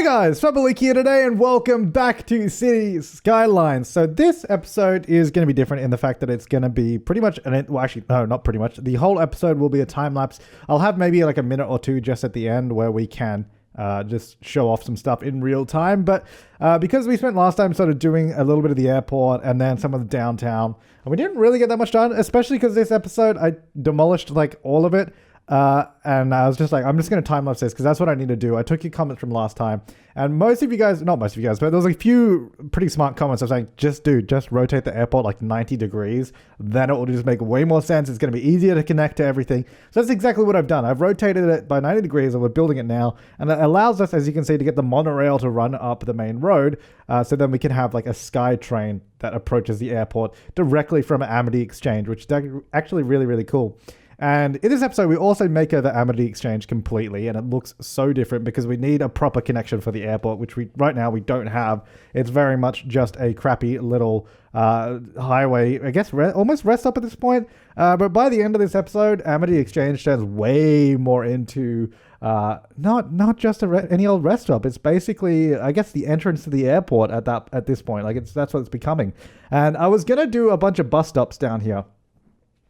guys, Fabalik here today and welcome back to City Skylines. So this episode is going to be different in the fact that it's going to be pretty much, well actually, no, not pretty much. The whole episode will be a time lapse. I'll have maybe like a minute or two just at the end where we can just show off some stuff in real time. But because we spent last time sort of doing a little bit of the airport and then some of the downtown, and we didn't really get that much done, especially because this episode, I demolished like all of it. And I was just like, I'm just going to time lapse this because that's what I need to do. I took your comments from last time and most of you guys, not most of you guys, but there was a few pretty smart comments of saying, just rotate the airport like 90 degrees. Then it will just make way more sense. It's going to be easier to connect to everything. So that's exactly what I've done. I've rotated it by 90 degrees and we're building it now. And it allows us, as you can see, to get the monorail to run up the main road. So then we can have like a sky train that approaches the airport directly from Amity Exchange, which is actually really, really cool. And in this episode, we also make over Amity Exchange completely, and it looks so different because we need a proper connection for the airport, which right now we don't have. It's very much just a crappy little highway, I guess, almost rest stop at this point. But by the end of this episode, Amity Exchange turns way more into not just any old rest stop. It's basically, I guess, the entrance to the airport at this point. Like that's what it's becoming. And I was gonna do a bunch of bus stops down here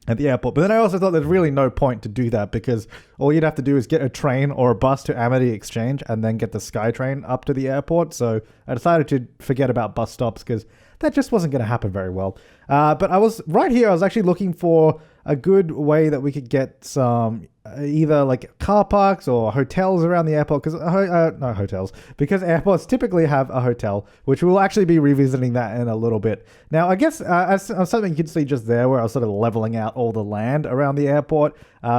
at the airport, but then I also thought there's really no point to do that because all you'd have to do is get a train or a bus to Amity Exchange and then get the SkyTrain up to the airport. So I decided to forget about bus stops because that just wasn't going to happen very well. But I was right here. I was actually looking for a good way that we could get some either like car parks or hotels around the airport because no hotels because airports typically have a hotel, which we'll actually be revisiting that in a little bit. Now, I guess as something you can see just there where I was sort of leveling out all the land around the airport,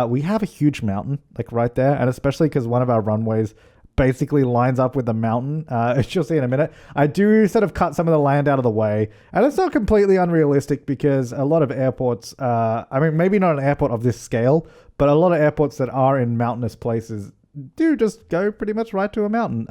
we have a huge mountain like right there, and especially because one of our runways basically lines up with the mountain, as you'll see in a minute. I do sort of cut some of the land out of the way, and it's not completely unrealistic because a lot of airports, I mean, maybe not an airport of this scale, but a lot of airports that are in mountainous places do just go pretty much right to a mountain.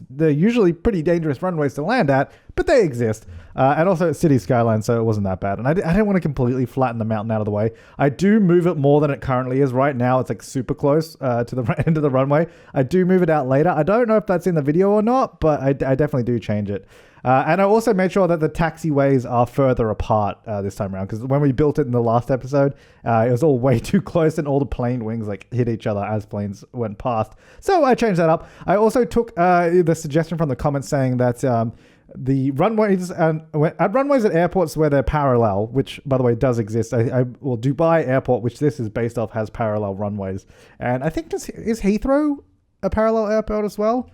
They're usually pretty dangerous runways to land at, but they exist. And also it's City Skylines, so it wasn't that bad. And I didn't want to completely flatten the mountain out of the way. I do move it more than it currently is. Right now, it's like super close to the end of the runway. I do move it out later. I don't know if that's in the video or not, but I definitely do change it. And I also made sure that the taxiways are further apart this time around, because when we built it in the last episode, it was all way too close and all the plane wings like hit each other as planes went past. So I changed that up. I also took the suggestion from the comments saying that the runways at runways at airports where they're parallel, which by the way does exist. Well, Dubai Airport, which this is based off, has parallel runways, and I think is Heathrow a parallel airport as well?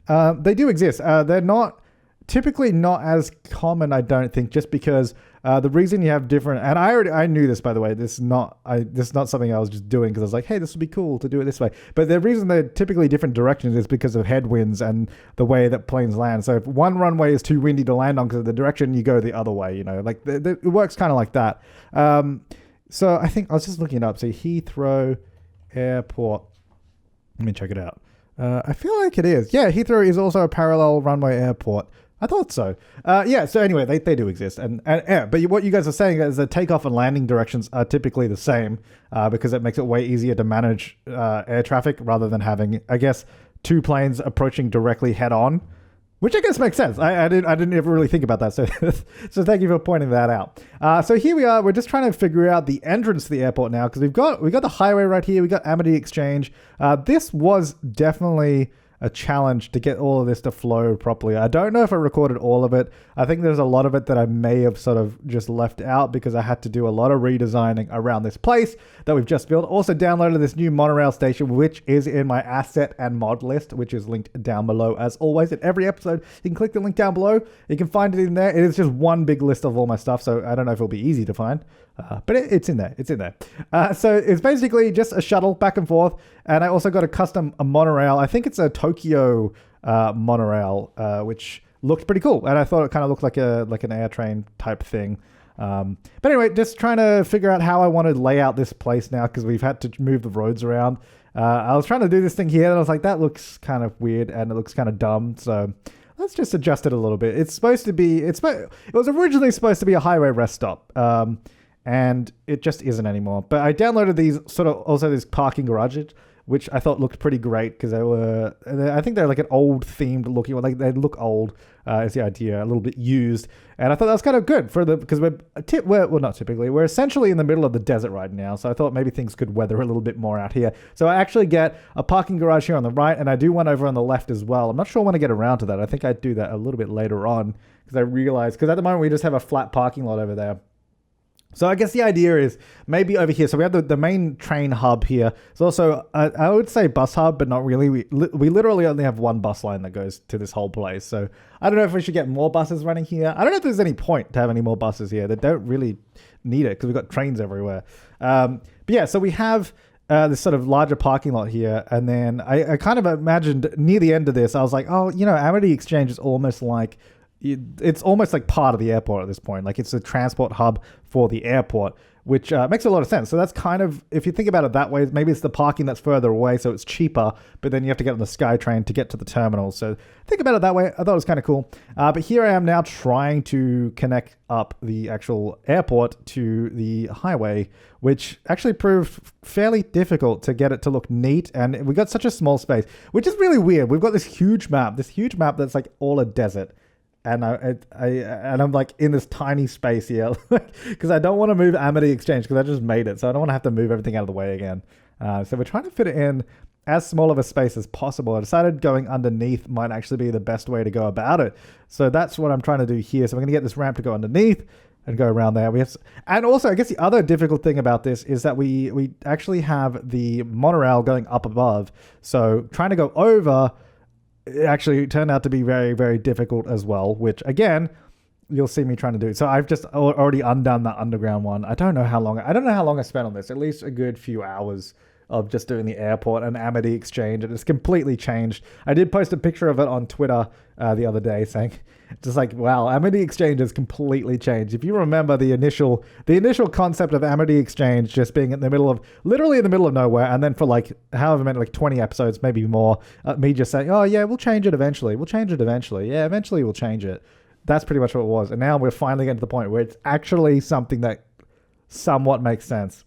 They do exist. They're typically not as common, I don't think, just because the reason you have different, and I knew this, by the way, this is not something I was just doing because I was like, hey, this would be cool to do it this way. But the reason they're typically different directions is because of headwinds and the way that planes land. So if one runway is too windy to land on because of the direction, you go the other way, you know, like it works kind of like that. So I think I was just looking it up. So Heathrow Airport, let me check it out. I feel like it is. Yeah, Heathrow is also a parallel runway airport. I thought so. Yeah, so anyway, they do exist. And but what you guys are saying is that takeoff and landing directions are typically the same because it makes it way easier to manage air traffic rather than having, I guess, two planes approaching directly head on, which I guess makes sense. I didn't ever really think about that. So so thank you for pointing that out. So here we are. We're just trying to figure out the entrance to the airport now because we've got the highway right here. We got Amity Exchange. This was definitely a challenge to get all of this to flow properly. I don't know if I recorded all of it. I think there's a lot of it that I may have sort of just left out because I had to do a lot of redesigning around this place that we've just built. Also downloaded this new monorail station, which is in my asset and mod list, which is linked down below. As always, in every episode, you can click the link down below. You can find it in there. It is just one big list of all my stuff, so I don't know if it'll be easy to find. But it's in there. It's in there. So it's basically just a shuttle back and forth. And I also got a monorail. I think it's a Tokyo monorail, which looked pretty cool. And I thought it kind of looked like an air train type thing. But anyway, just trying to figure out how I want to lay out this place now because we've had to move the roads around. I was trying to do this thing here and I was like, that looks kind of weird and it looks kind of dumb. So let's just adjust it a little bit. It was originally supposed to be a highway rest stop. And it just isn't anymore. But I downloaded these sort of also these parking garages, which I thought looked pretty great because I think they're like an old themed looking, like they look old is the idea, a little bit used. And I thought that was kind of good because we're not typically, we're essentially in the middle of the desert right now. So I thought maybe things could weather a little bit more out here. So I actually get a parking garage here on the right, and I do one over on the left as well. I'm not sure when I get around to that. I think I'd do that a little bit later on because I realized, because at the moment we just have a flat parking lot over there. So I guess the idea is maybe over here. So we have the main train hub here. It's also, I would say bus hub, but not really. We literally only have one bus line that goes to this whole place. So I don't know if we should get more buses running here. I don't know if there's any point to have any more buses here. They don't really need it because we've got trains everywhere. But yeah, so we have this sort of larger parking lot here. And then I kind of imagined near the end of this, I was like, oh, Amity Exchange is almost like, it's almost like part of the airport at this point. Like it's a transport hub for the airport, which makes a lot of sense. So that's kind of, if you think about it that way, maybe it's the parking that's further away, so it's cheaper, but then you have to get on the SkyTrain to get to the terminal. So think about it that way. I thought it was kind of cool. But here I am now trying to connect up the actual airport to the highway, which actually proved fairly difficult to get it to look neat. And we got such a small space, which is really weird. We've got this huge map that's like all a desert. And I'm like in this tiny space here because I don't want to move Amity Exchange because I just made it. So I don't want to have to move everything out of the way again. So we're trying to fit it in as small of a space as possible. I decided going underneath might actually be the best way to go about it. So that's what I'm trying to do here. So we're going to get this ramp to go underneath and go around there. And also, I guess the other difficult thing about this is that we actually have the monorail going up above. So trying to go over, it actually turned out to be very, very difficult as well, which again, you'll see me trying to do. So I've just already undone that underground one. I don't know how long I spent on this, at least a good few hours of just doing the airport and Amity Exchange. And it's completely changed. I did post a picture of it on Twitter the other day saying, just like, wow, Amity Exchange has completely changed. If you remember the initial concept of Amity Exchange just being literally in the middle of nowhere, and then for like however many, like 20 episodes, maybe more, me just saying, oh yeah, we'll change it eventually. Yeah, eventually we'll change it. That's pretty much what it was. And now we're finally getting to the point where it's actually something that somewhat makes sense.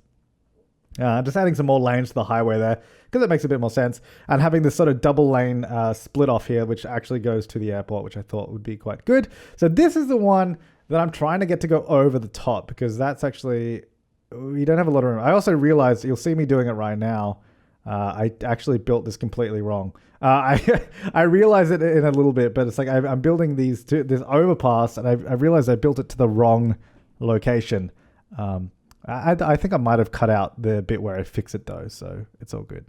Just adding some more lanes to the highway there because it makes a bit more sense, and having this sort of double lane split off here, which actually goes to the airport, which I thought would be quite good. So this is the one that I'm trying to get to go over the top because that's actually, we don't have a lot of room. I also realized, you'll see me doing it right now, I actually built this completely wrong. I realize it in a little bit, but it's like I'm building this overpass, and I realized I built it to the wrong location. I think I might have cut out the bit where I fix it though, so it's all good.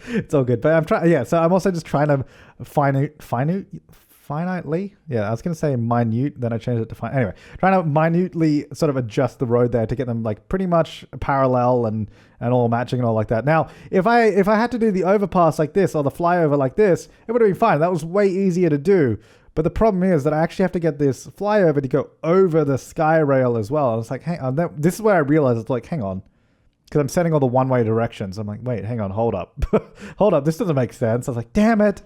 It's all good. But I'm trying, yeah. So I'm also just trying to finitely. Yeah, I was gonna say minute, then I changed it to fine. Anyway, trying to minutely sort of adjust the road there to get them like pretty much parallel and all matching and all like that. Now, if I had to do the overpass like this or the flyover like this, it would have been fine. That was way easier to do. But the problem is that I actually have to get this flyover to go over the sky rail as well. I was like, hang on. This is where I realized it's like, hang on. Because I'm setting all the one-way directions. I'm like, wait, hang on, hold up. Hold up, this doesn't make sense. I was like, damn it.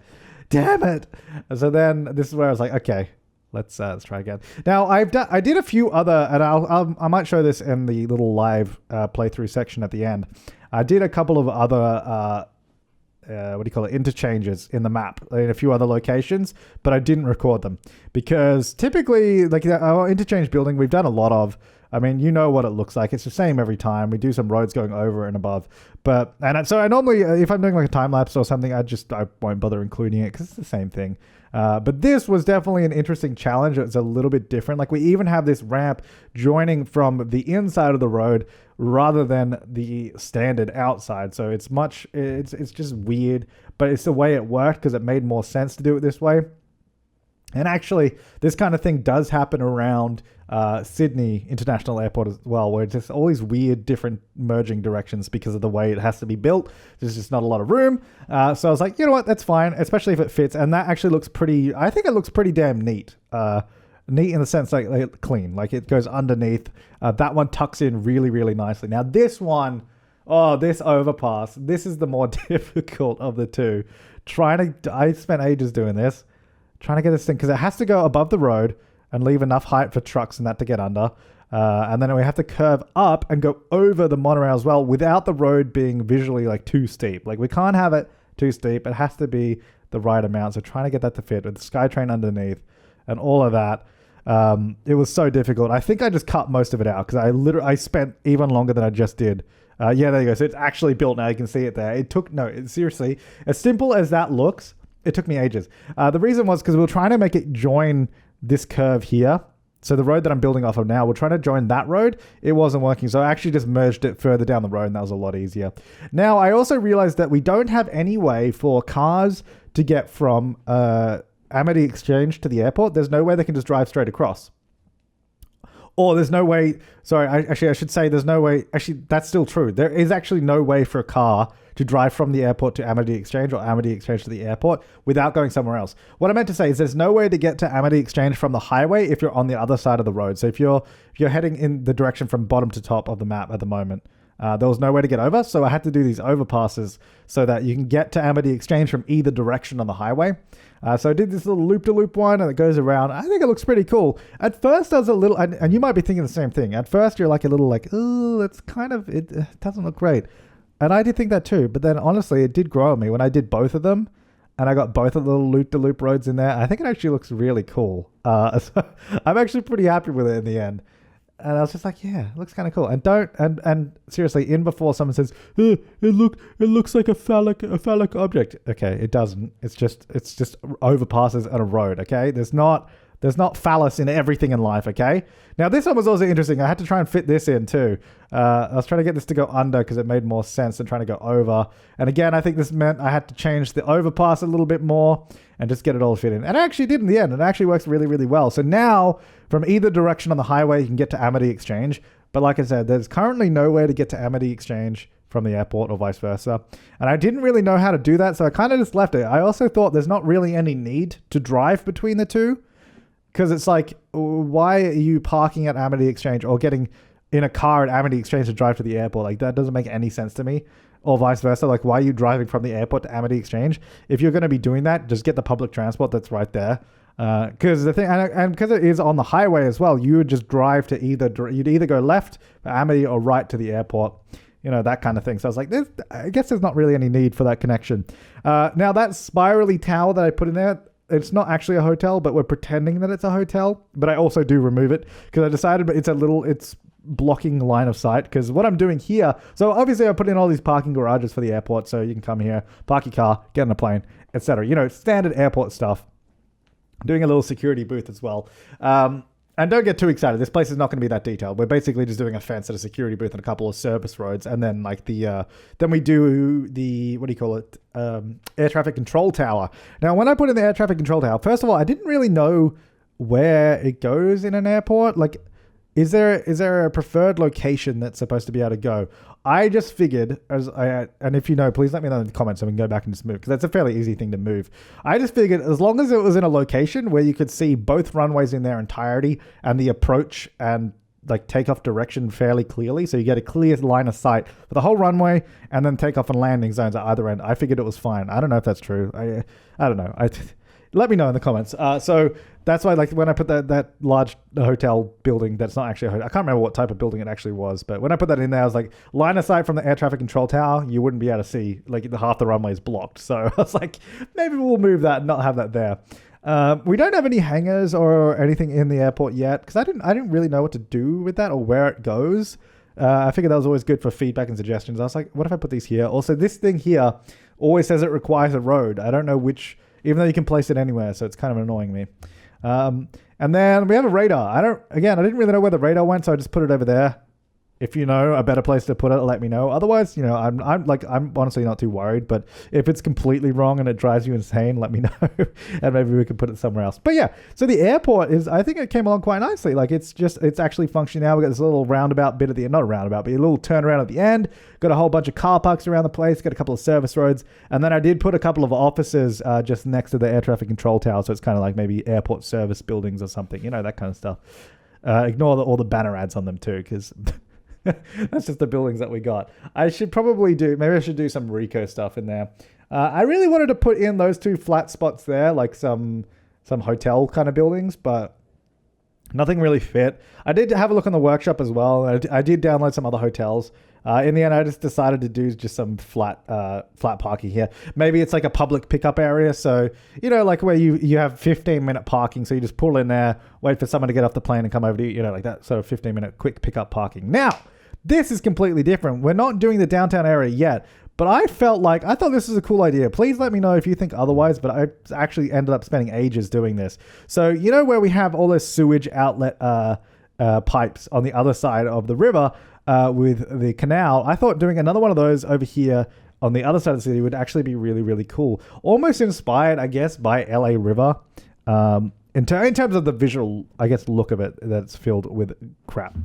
And so then this is where I was like, okay, let's try again. Now, I did a few other, and I might show this in the little live playthrough section at the end. I did a couple of other interchanges in the map in a few other locations, but I didn't record them because typically, like our interchange building, we've done a lot of. I mean, you know what it looks like. It's the same every time. We do some roads going over and above, so I normally, if I'm doing like a time lapse or something, I won't bother including it because it's the same thing. But this was definitely an interesting challenge. It's a little bit different. Like we even have this ramp joining from the inside of the road rather than the standard outside. So it's just weird, but it's the way it worked because it made more sense to do it this way. And actually, this kind of thing does happen around Sydney International Airport as well, where it's just all these weird different merging directions because of the way it has to be built. There's just not a lot of room. So I was like, you know what, that's fine, especially if it fits. And that actually looks I think it looks pretty damn neat. Neat in the sense like clean, like it goes underneath. That one tucks in really, really nicely. Now this one, this overpass, this is the more difficult of the two. I spent ages doing this. Trying to get this thing, because it has to go above the road and leave enough height for trucks and that to get under. And then we have to curve up and go over the monorail as well without the road being visually like too steep. Like we can't have it too steep. It has to be the right amount. So trying to get that to fit with the SkyTrain underneath and all of that. It was so difficult. I think I just cut most of it out because I spent even longer than I just did. Yeah, there you go. So it's actually built now. You can see it there. It took, seriously, as simple as that looks, it took me ages. The reason was because we were trying to make it join this curve here. So the road that I'm building off of now, we're trying to join that road. It wasn't working. So I actually just merged it further down the road and that was a lot easier. Now, I also realized that we don't have any way for cars to get from Amity Exchange to the airport. There's no way they can just drive straight across. Or there's no way, I should say there's no way, actually that's still true. There is actually no way for a car to drive from the airport to Amity Exchange or Amity Exchange to the airport without going somewhere else. What I meant to say is there's no way to get to Amity Exchange from the highway if you're on the other side of the road. So if you're heading in the direction from bottom to top of the map at the moment, there was no way to get over. So I had to do these overpasses so that you can get to Amity Exchange from either direction on the highway. So I did this little loop-to-loop one and it goes around. I think it looks pretty cool. At first I was a little, and you might be thinking the same thing. At first you're like a little like, oh, it's kind of, it doesn't look great. And I did think that too. But then honestly, it did grow on me when I did both of them. And I got both of the little loop-to-loop roads in there. I think it actually looks really cool. So I'm actually pretty happy with it in the end. And I was just like, yeah, it looks kind of cool. And seriously, in before someone says, it looks like a phallic object. Okay, it doesn't. It's just overpasses on a road. Okay, there's not phallus in everything in life. Okay. Now this one was also interesting. I had to try and fit this in too. I was trying to get this to go under because it made more sense than trying to go over. And again, I think this meant I had to change the overpass a little bit more and just get it all fit in. And I actually did in the end. It actually works really, really well. So now from either direction on the highway, you can get to Amity Exchange. But like I said, there's currently nowhere to get to Amity Exchange from the airport or vice versa. And I didn't really know how to do that. So I kind of just left it. I also thought there's not really any need to drive between the two. Because it's like, why are you parking at Amity Exchange or getting in a car at Amity Exchange to drive to the airport? Like, that doesn't make any sense to me. Or vice versa. Like, why are you driving from the airport to Amity Exchange? If you're going to be doing that, just get the public transport that's right there. Because the thing, and because it is on the highway as well, you would just drive to you'd either go left for Amity or right to the airport. You know, that kind of thing. So I was like, I guess there's not really any need for that connection. Now, that spirally tower that I put in there, it's not actually a hotel, but we're pretending that it's a hotel. But I also do remove it because I decided it's blocking line of sight. Because what I'm doing here, so obviously I put in all these parking garages for the airport. So you can come here, park your car, get on a plane, etc. You know, standard airport stuff. Doing a little security booth as well. And don't get too excited. This place is not going to be that detailed. We're basically just doing a fence at a security booth and a couple of service roads. And then like then we do the, what do you call it? Air traffic control tower. Now, when I put in the air traffic control tower, first of all, I didn't really know where it goes in an airport. Like, is there a preferred location that's supposed to be able to go? I just figured, and if you know, please let me know in the comments so we can go back and just move, because that's a fairly easy thing to move. I just figured as long as it was in a location where you could see both runways in their entirety and the approach and like takeoff direction fairly clearly, so you get a clear line of sight for the whole runway and then takeoff and landing zones at either end. I figured it was fine. I don't know if that's true. I don't know. Let me know in the comments. So that's why, like, when I put that large hotel building, that's not actually a hotel. I can't remember what type of building it actually was, but when I put that in there, I was like, line of sight from the air traffic control tower, you wouldn't be able to see, like, half the runway is blocked. So I was like, maybe we'll move that and not have that there. We don't have any hangars or anything in the airport yet, because I didn't really know what to do with that or where it goes. I figured that was always good for feedback and suggestions. I was like, what if I put these here? Also, this thing here always says it requires a road. I don't know which, even though you can place it anywhere, so it's kind of annoying me. And then we have a radar. I didn't really know where the radar went, so I just put it over there. If you know a better place to put it, let me know. Otherwise, you know, I'm honestly not too worried. But if it's completely wrong and it drives you insane, let me know, and maybe we can put it somewhere else. But yeah, so the airport is, I think it came along quite nicely. Like it's actually functioning now. We got this little roundabout bit at the end, not a roundabout, but a little turnaround at the end. Got a whole bunch of car parks around the place. Got a couple of service roads, and then I did put a couple of offices just next to the air traffic control tower. So it's kind of like maybe airport service buildings or something, you know, that kind of stuff. Ignore all the banner ads on them too, because. That's just the buildings that we got. I should do some Rico stuff in there. I really wanted to put in those two flat spots there, like some hotel kind of buildings, but Nothing really fit. I did have a look on the workshop as well. I did download some other hotels. In the end, I just decided to do just some flat parking here. Maybe it's like a public pickup area. So, like where you have 15-minute parking. So you just pull in there, wait for someone to get off the plane and come over to you, like that sort of 15-minute quick pickup parking. Now, this is completely different. We're not doing the downtown area yet. But I thought this was a cool idea. Please let me know if you think otherwise, but I actually ended up spending ages doing this. So, where we have all those sewage outlet pipes on the other side of the river with the canal, I thought doing another one of those over here on the other side of the city would actually be really, really cool. Almost inspired, I guess, by LA River. In terms of the visual, I guess, look of it, that's filled with crap.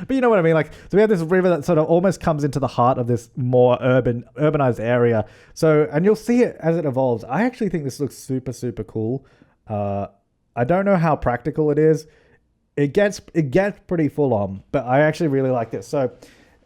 But you know what I mean? So we have this river that sort of almost comes into the heart of this more urbanized area. So, and you'll see it as it evolves. I actually think this looks super, super cool. I don't know how practical it is. It gets pretty full on, but I actually really like this. So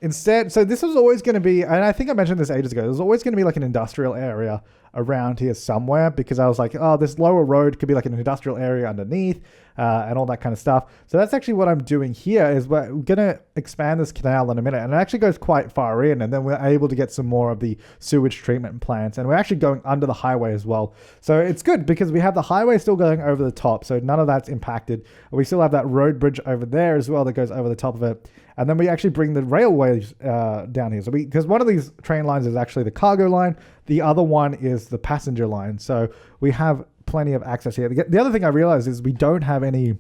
this was always going to be, and I think I mentioned this ages ago, there's always going to be like an industrial area around here somewhere, because I was like, oh, this lower road could be like an industrial area underneath and all that kind of stuff. So that's actually what I'm doing here, is we're going to expand this canal in a minute, and it actually goes quite far in, and then we're able to get some more of the sewage treatment plants, and we're actually going under the highway as well. So it's good because we have the highway still going over the top, so none of that's impacted. We still have that road bridge over there as well that goes over the top of it. And then we actually bring the railways down here. So because one of these train lines is actually the cargo line, the other one is the passenger line. So we have plenty of access here. The other thing I realized is we don't have any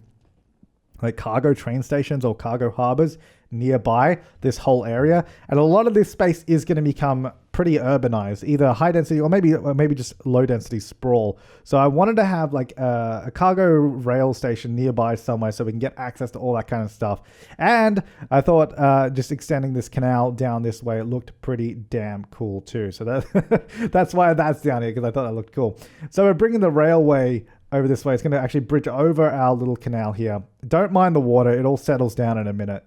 like cargo train stations or cargo harbors nearby this whole area, and a lot of this space is going to become pretty urbanized, either high density or maybe just low density sprawl. So I wanted to have like a cargo rail station nearby somewhere so we can get access to all that kind of stuff. And I thought just extending this canal down this way, it looked pretty damn cool too. So that's why that's down here, because I thought that looked cool. So we're bringing the railway over this way. It's going to actually bridge over our little canal here. Don't mind the water. It all settles down in a minute.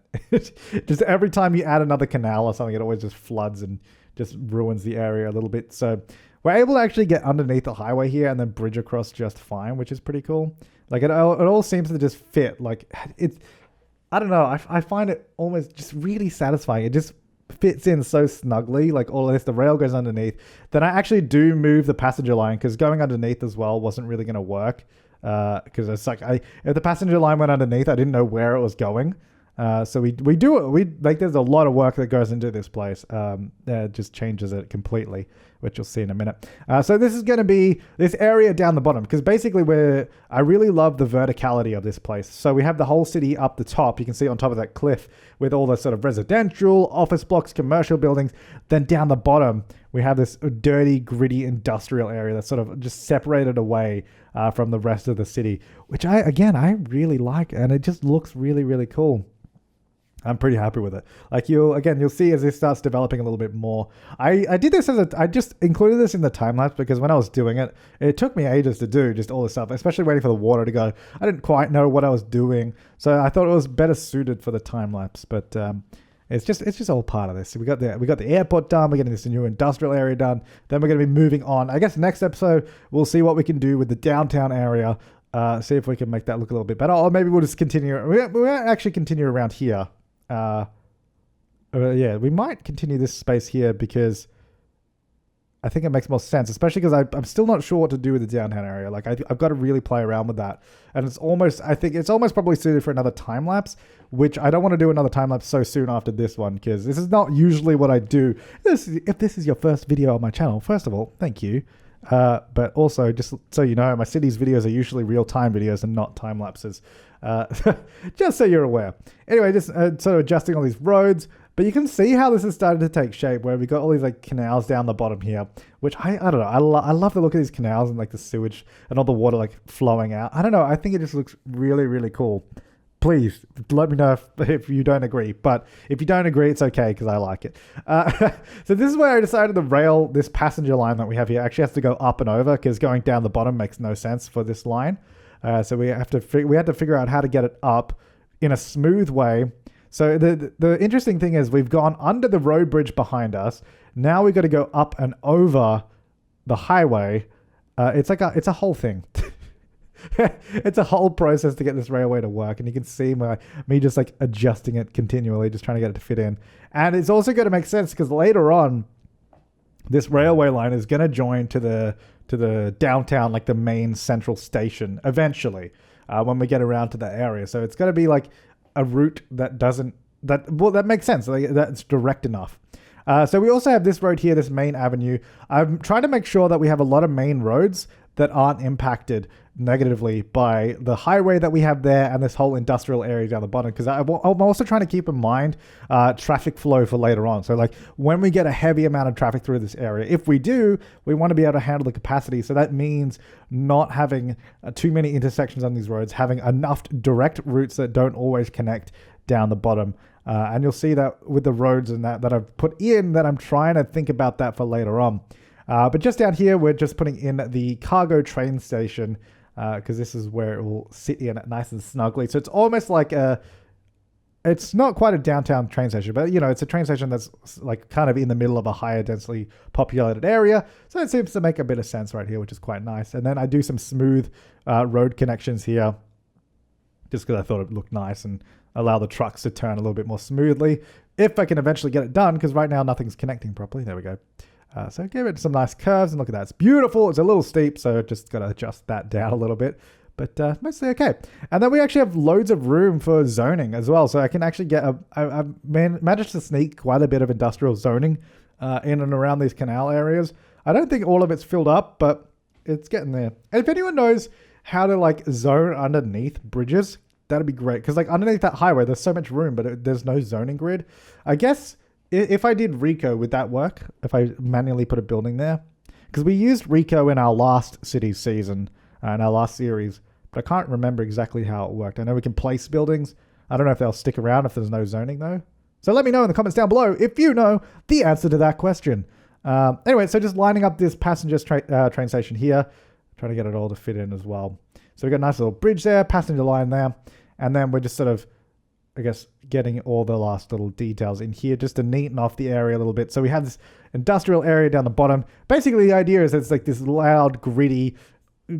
Just every time you add another canal or something, it always just floods and just ruins the area a little bit. So we're able to actually get underneath the highway here and then bridge across just fine, which is pretty cool. Like it all seems to just fit. Like I don't know. I find it almost just really satisfying. It just fits in so snugly, like all of this. The rail goes underneath. Then I actually do move the passenger line, because going underneath as well wasn't really going to work, because it's like if the passenger line went underneath, I didn't know where it was going. So we do it. We like, there's a lot of work that goes into this place. It just changes it completely, which you'll see in a minute. So this is going to be this area down the bottom, because basically I really love the verticality of this place. So we have the whole city up the top. You can see on top of that cliff with all the sort of residential, office blocks, commercial buildings. Then down the bottom, we have this dirty, gritty industrial area that's sort of just separated away from the rest of the city, which I really like, and it just looks really, really cool. I'm pretty happy with it. Like you'll see as this starts developing a little bit more. I did this I just included this in the time lapse because when I was doing it, it took me ages to do just all this stuff, especially waiting for the water to go. I didn't quite know what I was doing, so I thought it was better suited for the time lapse. But it's just all part of this. So we got the airport done. We're getting this new industrial area done. Then we're going to be moving on. I guess next episode we'll see what we can do with the downtown area. See if we can make that look a little bit better, or maybe we'll just continue. We might actually continue around here. We might continue this space here because I think it makes more sense, especially because I'm still not sure what to do with the downtown area. Like I've got to really play around with that, and I think it's almost probably suited for another time lapse, which I don't want to do another time lapse so soon after this one, because this is not usually what I do. If this is your first video on my channel, first of all, thank you. But also, just so you know, my cities videos are usually real-time videos and not time lapses. Just so you're aware. Anyway, just sort of adjusting all these roads. But you can see how this has started to take shape, where we got all these like canals down the bottom here, which I don't know. I love the look of these canals and like the sewage and all the water like flowing out. I don't know. I think it just looks really, really cool. Please let me know if you don't agree. But if you don't agree, it's okay because I like it. So this is where I decided this passenger line that we have here actually has to go up and over, because going down the bottom makes no sense for this line. So we had to figure out how to get it up in a smooth way. So the interesting thing is we've gone under the road bridge behind us. Now we've got to go up and over the highway. It's a whole thing. it's a whole process to get this railway to work. And you can see me just like adjusting it continually, just trying to get it to fit in. And it's also going to make sense because later on, this railway line is going to join to the downtown, like the main central station eventually, when we get around to that area. So it's going to be like a route that makes sense. Like, that's direct enough. So we also have this road here, this main avenue. I'm trying to make sure that we have a lot of main roads that aren't impacted negatively by the highway that we have there and this whole industrial area down the bottom, because I'm also trying to keep in mind traffic flow for later on. So like when we get a heavy amount of traffic through this area, if we do, we want to be able to handle the capacity. So that means not having too many intersections on these roads, having enough direct routes that don't always connect down the bottom. And you'll see that with the roads and that I've put in, that I'm trying to think about that for later on. But just down here, we're just putting in the cargo train station, because this is where it will sit in nice and snugly. So it's almost like it's not quite a downtown train station, but it's a train station that's like kind of in the middle of a higher densely populated area. So it seems to make a bit of sense right here, which is quite nice. And then I do some smooth road connections here, just because I thought it looked nice and allow the trucks to turn a little bit more smoothly if I can eventually get it done, because right now nothing's connecting properly. There we go. So give it some nice curves, and look at that. It's beautiful. It's a little steep, so just got to adjust that down a little bit, but mostly okay. And then we actually have loads of room for zoning as well. So I can actually get I've managed to sneak quite a bit of industrial zoning in and around these canal areas. I don't think all of it's filled up, but it's getting there. And if anyone knows how to like zone underneath bridges, that'd be great. Because like underneath that highway, there's so much room, but there's no zoning grid. I guess if I did Rico, would that work? If I manually put a building there? Because we used Rico in our last cities season, in our last series, but I can't remember exactly how it worked. I know we can place buildings. I don't know if they'll stick around if there's no zoning though. So let me know in the comments down below if you know the answer to that question. Anyway, so just lining up this passenger train station here, trying to get it all to fit in as well. So we've got a nice little bridge there, passenger line there, and then we're just sort of, I guess, getting all the last little details in here just to neaten off the area a little bit. So we have this industrial area down the bottom. Basically, the idea is it's like this loud, gritty,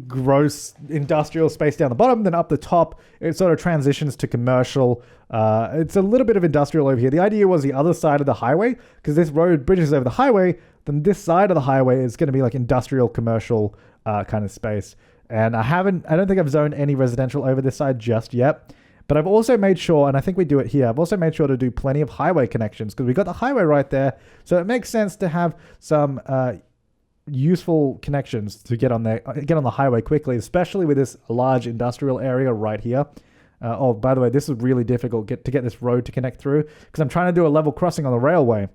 gross industrial space down the bottom. Then up the top, it sort of transitions to commercial. It's a little bit of industrial over here. The idea was the other side of the highway, because this road bridges over the highway, then this side of the highway is going to be like industrial, commercial kind of space. And I don't think I've zoned any residential over this side just yet. But I've also made sure, and I think we do it here, I've also made sure to do plenty of highway connections, because we got the highway right there. So it makes sense to have some useful connections to get on the highway quickly, especially with this large industrial area right here. Oh, by the way, this is really difficult to get this road to connect through, because I'm trying to do a level crossing on the railway.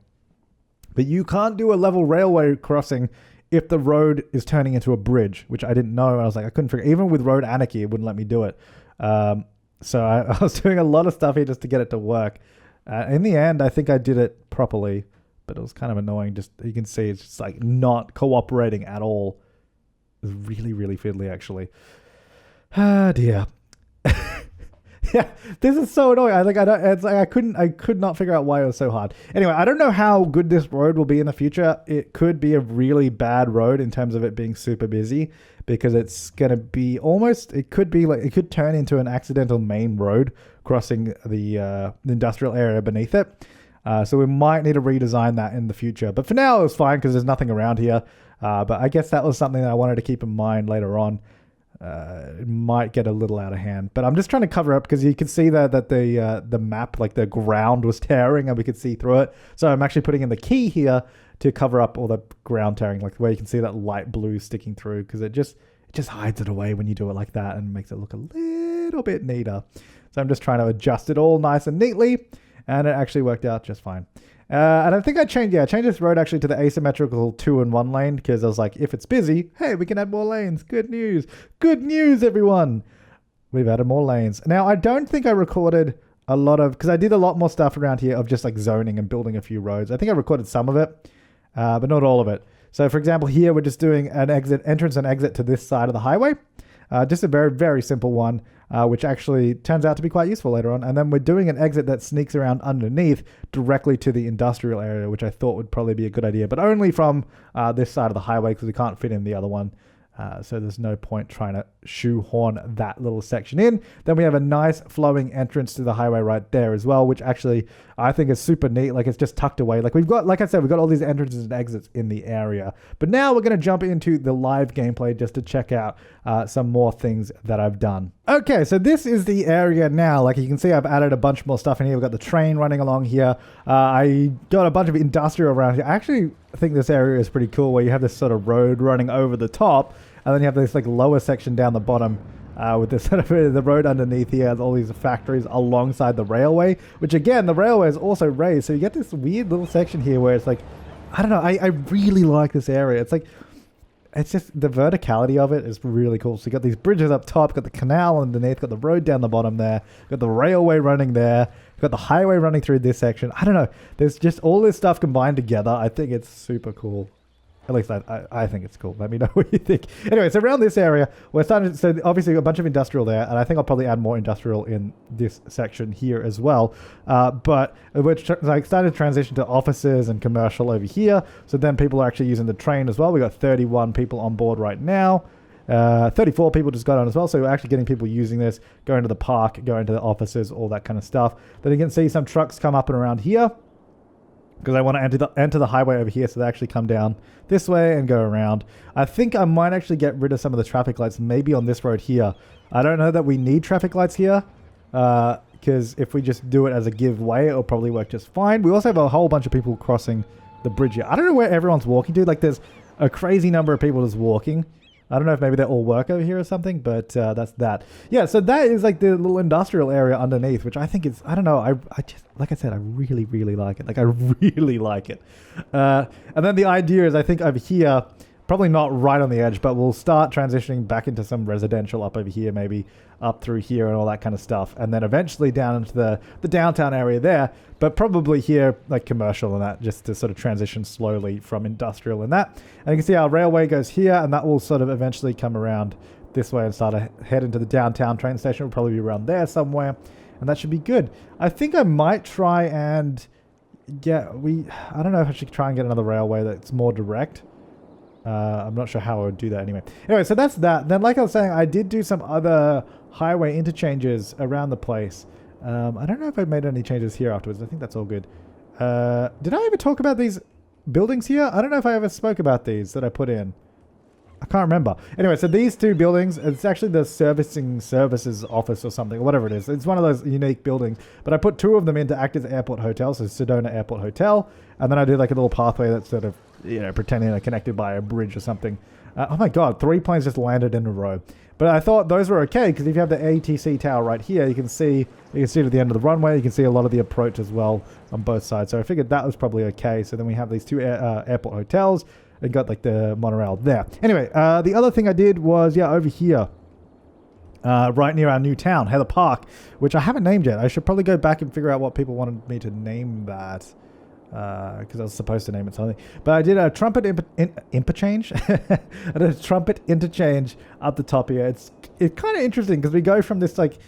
But you can't do a level railway crossing if the road is turning into a bridge, which I didn't know. I was like, I couldn't figure. Even with Road Anarchy, it wouldn't let me do it. So I was doing a lot of stuff here just to get it to work. In the end, I think I did it properly, but it was kind of annoying. Just, you can see it's just like not cooperating at all. It was really, really fiddly, actually. Ah, dear. Yeah, this is so annoying. I could not figure out why it was so hard. Anyway, I don't know how good this road will be in the future. It could be a really bad road in terms of it being super busy, because it's going to be it could turn into an accidental main road crossing the industrial area beneath it. So we might need to redesign that in the future. But for now, it's fine because there's nothing around here. But I guess that was something that I wanted to keep in mind later on. It might get a little out of hand, but I'm just trying to cover up, because you can see that the map, like the ground was tearing and we could see through it. So I'm actually putting in the key here to cover up all the ground tearing, like where you can see that light blue sticking through, because it just hides it away when you do it like that and makes it look a little bit neater. So I'm just trying to adjust it all nice and neatly, and it actually worked out just fine. And I think I changed this road actually to the asymmetrical 2 and 1 lane, because I was like, if it's busy, hey, we can add more lanes. Good news, everyone. We've added more lanes. Now, I don't think I recorded a lot of, because I did a lot more stuff around here of just like zoning and building a few roads. I think I recorded some of it, but not all of it. So for example, here we're just doing an entrance and exit to this side of the highway. Just a very, very simple one, which actually turns out to be quite useful later on. And then we're doing an exit that sneaks around underneath directly to the industrial area, which I thought would probably be a good idea, but only from this side of the highway, because we can't fit in the other one. So there's no point trying to shoehorn that little section in. Then we have a nice flowing entrance to the highway right there as well, which actually I think is super neat. Like it's just tucked away. Like we've got, like I said, we've got all these entrances and exits in the area. But now we're going to jump into the live gameplay just to check out some more things that I've done. Okay, so this is the area now. Like you can see, I've added a bunch more stuff in here. We've got the train running along here. I got a bunch of industrial around here. I actually think this area is pretty cool where you have this sort of road running over the top. And then you have this like lower section down the bottom with this sort of the road underneath here has all these factories alongside the railway, which again, the railway is also raised. So you get this weird little section here where it's like, I don't know, I really like this area. It's like, it's just the verticality of it is really cool. So you got these bridges up top, got the canal underneath, got the road down the bottom there, got the railway running there, got the highway running through this section. I don't know. There's just all this stuff combined together. I think it's super cool. At least I think it's cool. Let me know what you think. Anyway, so around this area, we're starting. So obviously a bunch of industrial there, and I think I'll probably add more industrial in this section here as well. But we're starting to transition to offices and commercial over here. So then people are actually using the train as well. We got 31 people on board right now. 34 people just got on as well. So we're actually getting people using this, going to the park, going to the offices, all that kind of stuff. Then you can see some trucks come up and around here, because I want to enter the highway over here, so they actually come down this way and go around. I think I might actually get rid of some of the traffic lights, maybe on this road here. I don't know that we need traffic lights here, because if we just do it as a giveaway, it'll probably work just fine. We also have a whole bunch of people crossing the bridge here. I don't know where everyone's walking to. Like, there's a crazy number of people just walking. I don't know if maybe they all work over here or something, but that's that. Yeah, so that is like the little industrial area underneath, which I think is, I don't know, I just, like I said, I really, really like it. Like, I really like it. And then the idea is, I think over here, probably not right on the edge, but we'll start transitioning back into some residential up over here, maybe up through here and all that kind of stuff. And then eventually down into the downtown area there, but probably here, like commercial and that, just to sort of transition slowly from industrial and that. And you can see our railway goes here, and that will sort of eventually come around this way and start to head into the downtown train station. Will probably be around there somewhere, and that should be good. I think I might try and get, I don't know if I should try and get another railway that's more direct. I'm not sure how I would do that anyway. Anyway, so that's that. Then, like I was saying, I did do some other highway interchanges around the place. I don't know if I made any changes here afterwards. I think that's all good. Did I ever talk about these buildings here? I don't know if I ever spoke about these that I put in. I can't remember. Anyway, so these two buildings, it's actually the servicing services office or something, or whatever it is. It's one of those unique buildings. But I put two of them in to act as airport hotels, so Sedona Airport Hotel. And then I did like a little pathway that's sort of, you know, pretending they're connected by a bridge or something. Oh my God, 3 planes just landed in a row. But I thought those were okay, because if you have the ATC tower right here, you can see it at the end of the runway. You can see a lot of the approach as well on both sides. So I figured that was probably okay. So then we have these two airport hotels. And got like the monorail there. Anyway, the other thing I did was, over here, right near our new town, Heather Park, which I haven't named yet. I should probably go back and figure out what people wanted me to name that, because I was supposed to name it something. But I did a trumpet interchange. I did a trumpet interchange up the top here. It's kind of interesting because we go from this like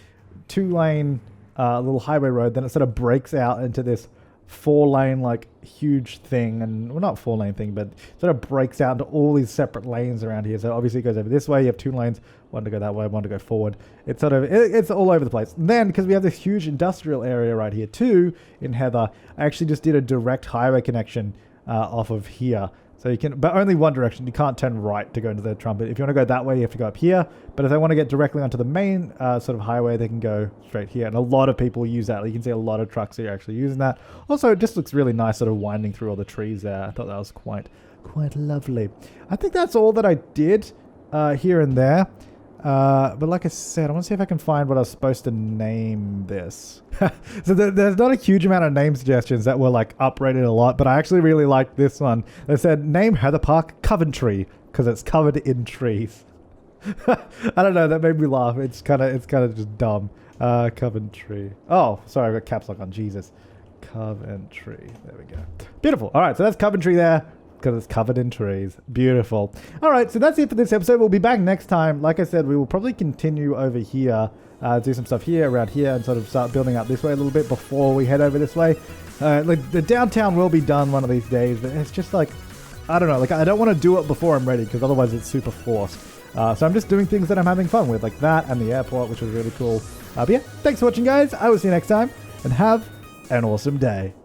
2-lane little highway road, then it sort of breaks out into this 4-lane like huge thing, and well, not 4-lane thing, but sort of breaks out into all these separate lanes around here. So obviously it goes over this way. You have 2 lanes, one to go that way, one to go forward. It's sort of it's all over the place. And then because we have this huge industrial area right here too in Heather, I actually just did a direct highway connection off of here. So you can, but only one direction. You can't turn right to go into the trumpet. If you want to go that way, you have to go up here. But if they want to get directly onto the main sort of highway, they can go straight here. And a lot of people use that. You can see a lot of trucks here actually using that. Also, it just looks really nice sort of winding through all the trees there. I thought that was quite lovely. I think that's all that I did here and there. But like I said, I want to see if I can find what I was supposed to name this. So there's not a huge amount of name suggestions that were like uprated a lot, but I actually really liked this one. They said, name Heather Park Coventry, because it's covered in trees. I don't know, that made me laugh. It's kind of just dumb. Coventry. Oh, sorry, I got caps lock on. Jesus. Coventry. There we go. Beautiful. All right, so that's Coventry there, because it's covered in trees. Beautiful. All right, so that's it for this episode. We'll be back next time. Like I said, we will probably continue over here, do some stuff here, around here, and sort of start building up this way a little bit before we head over this way. Like the downtown will be done one of these days, but it's just like, I don't know, like I don't want to do it before I'm ready because otherwise it's super forced. So I'm just doing things that I'm having fun with, like that and the airport, which was really cool. But yeah, thanks for watching, guys. I will see you next time, and have an awesome day.